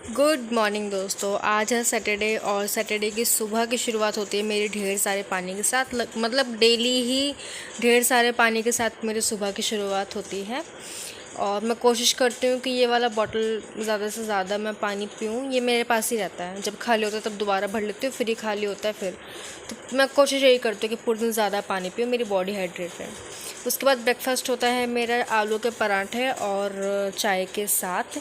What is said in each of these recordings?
Good morning दोस्तों। आज है सैटरडे और सैटरडे की सुबह की शुरुआत होती है मेरी ढेर सारे पानी के साथ। मतलब डेली ही ढेर सारे पानी के साथ मेरी सुबह की शुरुआत होती है। और मैं कोशिश करती हूँ कि ये वाला बॉटल ज़्यादा से ज़्यादा मैं पानी पीऊँ। ये मेरे पास ही रहता है, जब खाली होता है तब दोबारा भर लेती हूँ, फिर ही खाली होता है फिर। तो मैं कोशिश यही करती हूँ कि पूरे दिन ज़्यादा पानी पीऊँ, मेरी बॉडी हाइड्रेट रहे। उसके बाद ब्रेकफास्ट होता है मेरा आलू के पराठे और चाय के साथ।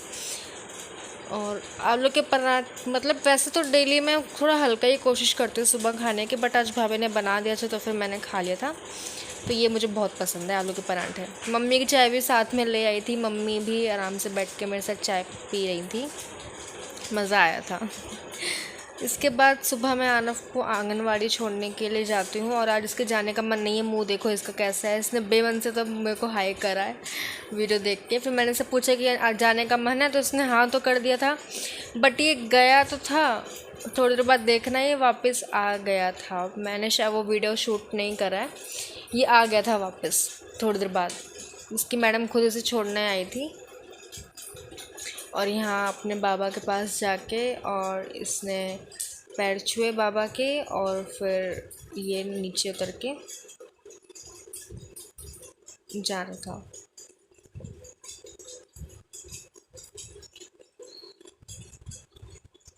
और आलू के पराठ मतलब वैसे तो डेली मैं थोड़ा हल्का ही कोशिश करती हूँ सुबह खाने की, बट आज भाभी ने बना दिया था तो फिर मैंने खा लिया था। तो ये मुझे बहुत पसंद है आलू के पराठे। मम्मी की चाय भी साथ में ले आई थी, मम्मी भी आराम से बैठ के मेरे साथ चाय पी रही थी, मज़ा आया था। इसके बाद सुबह मैं आनव को आंगनवाड़ी छोड़ने के लिए जाती हूँ और आज इसके जाने का मन नहीं है। मुंह देखो इसका कैसा है, इसने बेमन से तो मेरे को हाई करा है वीडियो देख के। फिर मैंने से पूछा कि आज जाने का मन है, तो इसने हाँ तो कर दिया था, बट ये गया तो था, थोड़ी देर बाद देखना ये वापस आ गया था। मैंने शायद वो वीडियो शूट नहीं करा है, ये आ गया था वापस थोड़ी देर बाद। इसकी मैडम खुद इसे छोड़ने आई थी और यहाँ अपने बाबा के पास जाके और इसने पैर छुए बाबा के और फिर ये नीचे उतर के जा रहा था।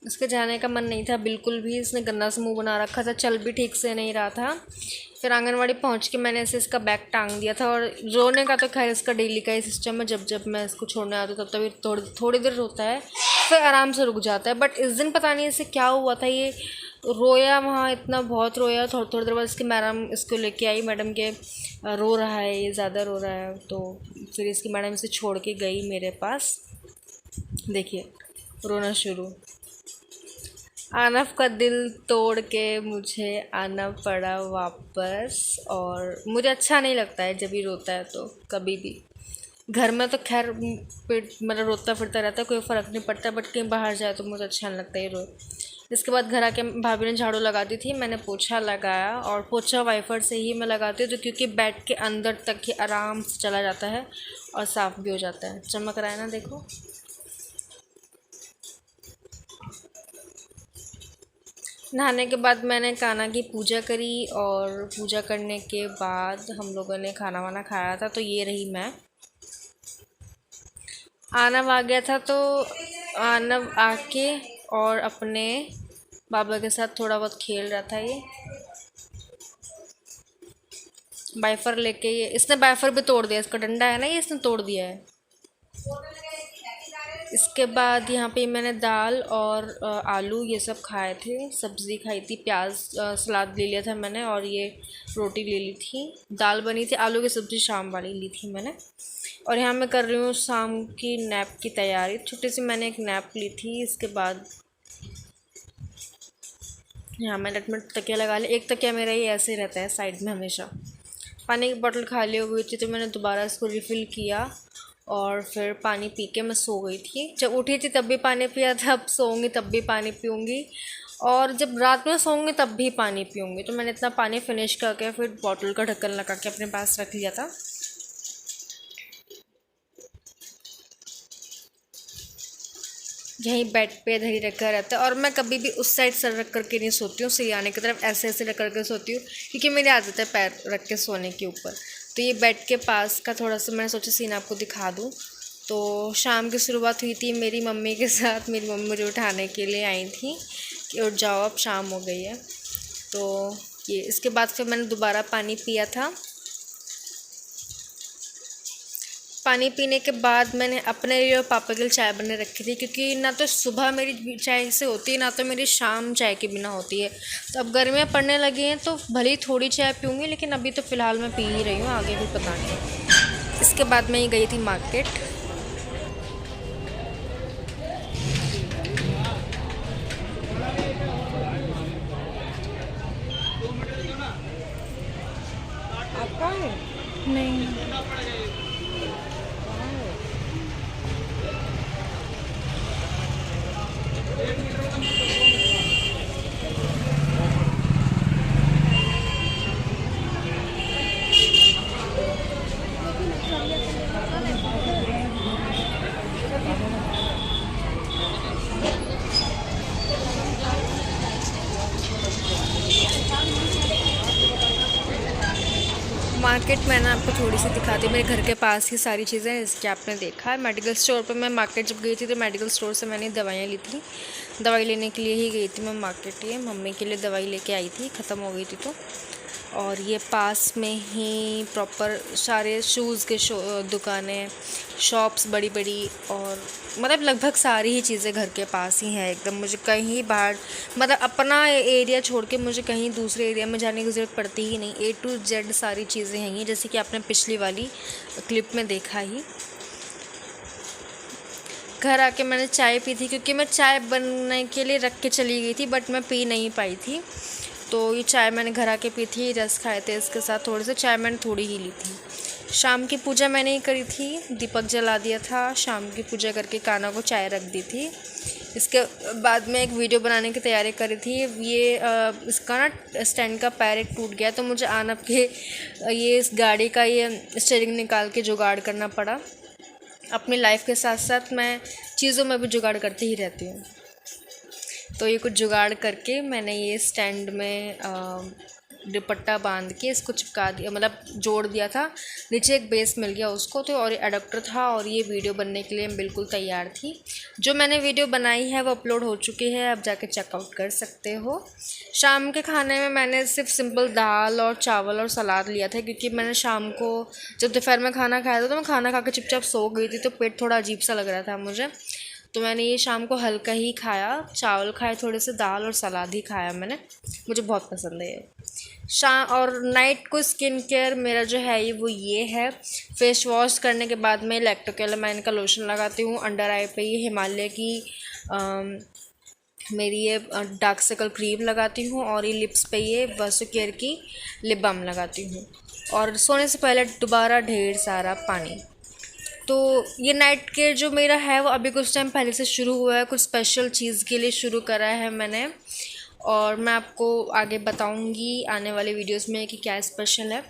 इसके जाने का मन नहीं था बिल्कुल भी, इसने गंदा सा मुंह बना रखा था, चल भी ठीक से नहीं रहा था। फिर आंगनवाड़ी पहुंच के मैंने इसे इसका बैग टांग दिया था। और रोने का तो खैर इसका डेली का ही सिस्टम है, जब जब मैं इसको छोड़ने आती हूँ तब तभी थोड़ी देर रोता है, फिर आराम से रुक जाता है। बट इस दिन पता नहीं इसे क्या हुआ था, ये रोया वहाँ, इतना बहुत रोया। थोड़ी देर बाद इसकी मैडम इसको लेके आई, मैडम के रो रहा है, ये ज़्यादा रो रहा है, तो फिर इसकी मैडम इसे छोड़ के गई मेरे पास। देखिए रोना शुरू। आनव का दिल तोड़ के मुझे आना पड़ा वापस, और मुझे अच्छा नहीं लगता है जब ही रोता है तो कभी भी। घर में तो खैर मतलब रोता फिरता रहता है, कोई फ़र्क नहीं पड़ता, बट कहीं बाहर जाए तो मुझे अच्छा नहीं लगता है रो। इसके बाद घर आके भाभी ने झाड़ू लगा दी थी, मैंने पोछा लगाया, और पोछा वाइपर से ही मैं लगाती हूँ तो क्योंकि बेड के अंदर तक ही आराम से चला जाता है और साफ़ भी हो जाता है। चमक रहा है ना, देखो। नहाने के बाद मैंने कान्हा की पूजा करी और पूजा करने के बाद हम लोगों ने खाना वाना खाया था। तो ये रही मैं। आनव आ गया था तो आनव आके और अपने बाबा के साथ थोड़ा बहुत खेल रहा था। ये बाइफर लेके, ये इसने बाइफर भी तोड़ दिया, इसका डंडा है ना, ये इसने तोड़ दिया है। इसके बाद यहाँ पे मैंने दाल और आलू ये सब खाए थे, सब्ज़ी खाई थी, प्याज सलाद ले लिया था मैंने, और ये रोटी ले ली थी। दाल बनी थी, आलू की सब्ज़ी शाम वाली ली थी मैंने। और यहाँ मैं कर रही हूँ शाम की नैप की तैयारी। छोटी सी मैंने एक नैप ली थी। इसके बाद यहाँ मैं लटमट तकिया लगा लिया। एक तकिया मेरा ये ऐसे रहता है साइड में हमेशा। पानी की बोतल खाली हो गई थी तो मैंने दोबारा इसको रिफ़िल किया और फिर पानी पी के मैं सो गई थी। जब उठी थी तब भी पानी पिया था, अब सोऊंगी तब भी पानी पीऊँगी, और जब रात में सोऊंगी तब भी पानी पीऊँगी। तो मैंने इतना पानी फिनिश करके फिर बॉटल का ढक्कन लगा के अपने पास रख लिया था। यहीं बेड पे इधर ही रखा रहता है, और मैं कभी भी उस साइड सर रख करके नहीं सोती हूँ, सिरहाने की तरफ ऐसे ऐसे रख करके सोती हूँ, क्योंकि मेरी आदत है पैर रख के सोने के ऊपर। तो ये बेड के पास का थोड़ा सा मैंने सोचा सीन आपको दिखा दूँ। तो शाम की शुरुआत हुई थी मेरी मम्मी के साथ। मेरी मम्मी मुझे उठाने के लिए आई थी कि उठ जाओ अब शाम हो गई है। तो ये इसके बाद फिर मैंने दोबारा पानी पिया था। पानी पीने के बाद मैंने अपने लिए और पापा के लिए चाय बने रखी थी, क्योंकि ना तो सुबह मेरी चाय से होती है, ना तो मेरी शाम चाय के बिना होती है। तो अब गर्मियाँ पड़ने लगी हैं तो भले ही थोड़ी चाय पीऊँगी, लेकिन अभी तो फ़िलहाल मैं पी ही रही हूँ, आगे भी पता नहीं। इसके बाद मैं गई थी मार्केट। आपका है? नहीं। मार्केट मैंने आपको थोड़ी सी दिखा दी, मेरे घर के पास ही सारी चीज़ें हैं इसके आपने देखा है। मेडिकल स्टोर पर मैं मार्केट जब गई थी तो मेडिकल स्टोर से मैंने दवाइयाँ ली थी, दवाई लेने के लिए ही गई थी मैं मार्केट। ये मम्मी के लिए दवाई लेके आई थी, ख़त्म हो गई थी तो। और ये पास में ही प्रॉपर सारे शूज़ के दुकानें, शॉप्स बड़ी बड़ी, और मतलब लगभग सारी ही चीज़ें घर के पास ही हैं एकदम। मुझे कहीं बाहर मतलब अपना एरिया छोड़ के मुझे कहीं दूसरे एरिया में जाने की ज़रूरत पड़ती ही नहीं। A to Z सारी चीज़ें हैं ये, जैसे कि आपने पिछली वाली क्लिप में देखा ही। घर आके मैंने चाय पी थी, क्योंकि मैं चाय बनने के लिए रख के चली गई थी बट मैं पी नहीं पाई थी। तो ये चाय मैंने घर आके पी थी, रस खाए थे इसके साथ, थोड़े से चाय मैंने थोड़ी ही ली थी। शाम की पूजा मैंने ही करी थी, दीपक जला दिया था, शाम की पूजा करके कान्हा को चाय रख दी थी। इसके बाद मैं एक वीडियो बनाने की तैयारी करी थी। ये इसका ना स्टैंड का पैर एक टूट गया, तो मुझे आनब के ये इस गाड़ी का ये स्टीयरिंग निकाल के जुगाड़ करना पड़ा। अपनी लाइफ के साथ साथ मैं चीज़ों में भी जुगाड़ करती ही रहती हूँ। तो ये कुछ जुगाड़ करके मैंने ये स्टैंड में दुपट्टा बांध के इसको चिपका दिया, मतलब जोड़ दिया था। नीचे एक बेस मिल गया उसको तो, और ये अडेप्टर था, और ये वीडियो बनने के लिए बिल्कुल तैयार थी। जो मैंने वीडियो बनाई है वो अपलोड हो चुकी है, आप जाके चेकआउट कर सकते हो। शाम के खाने में मैंने सिर्फ सिंपल दाल और चावल और सलाद लिया था, क्योंकि मैंने शाम को जब दोपहर में खाना खाया था तो मैं खाना खा के चुपचाप सो गई थी, तो पेट थोड़ा अजीब सा लग रहा था मुझे। तो मैंने ये शाम को हल्का ही खाया, चावल खाए थोड़े से, दाल और सलाद ही खाया मैंने, मुझे बहुत पसंद है ये। शाम और नाइट को स्किन केयर मेरा जो है वो ये है, फेस वॉश करने के बाद मैं लैक्टोकैलामाइन का लोशन लगाती हूँ। अंडर आई पे ये हिमालय की मेरी ये डार्क सर्कल क्रीम लगाती हूँ, और ये लिप्स पे ये वसु केयर की लिप बाम लगाती हूँ। और सोने से पहले दोबारा ढेर सारा पानी। तो ये नाइट केयर जो मेरा है वो अभी कुछ टाइम पहले से शुरू हुआ है, कुछ स्पेशल चीज़ के लिए शुरू करा है मैंने, और मैं आपको आगे बताऊंगी आने वाले वीडियोस में कि क्या स्पेशल है।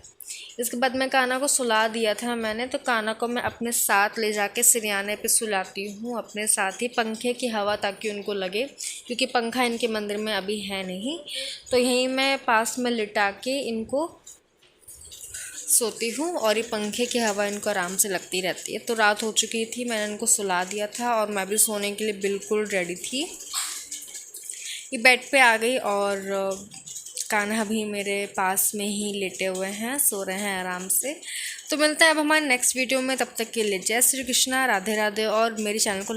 इसके बाद मैं कान्हा को सुला दिया था मैंने, तो कान्हा को मैं अपने साथ ले जाके सिरयाने पे सुलाती हूँ, अपने साथ ही, पंखे की हवा ताकि उनको लगे, क्योंकि पंखा इनके मंदिर में अभी है नहीं। तो यहीं मैं पास में लिटा के इनको सोती हूँ, और ये पंखे की हवा इनको आराम से लगती रहती है। तो रात हो चुकी थी, मैंने इनको सुला दिया था, और मैं भी सोने के लिए बिल्कुल रेडी थी। ये बेड पे आ गई, और कान्हा भी मेरे पास में ही लेटे हुए हैं, सो रहे हैं आराम से। तो मिलते हैं अब हमारे नेक्स्ट वीडियो में, तब तक के लिए जय श्री कृष्णा, राधे राधे, और मेरे चैनल को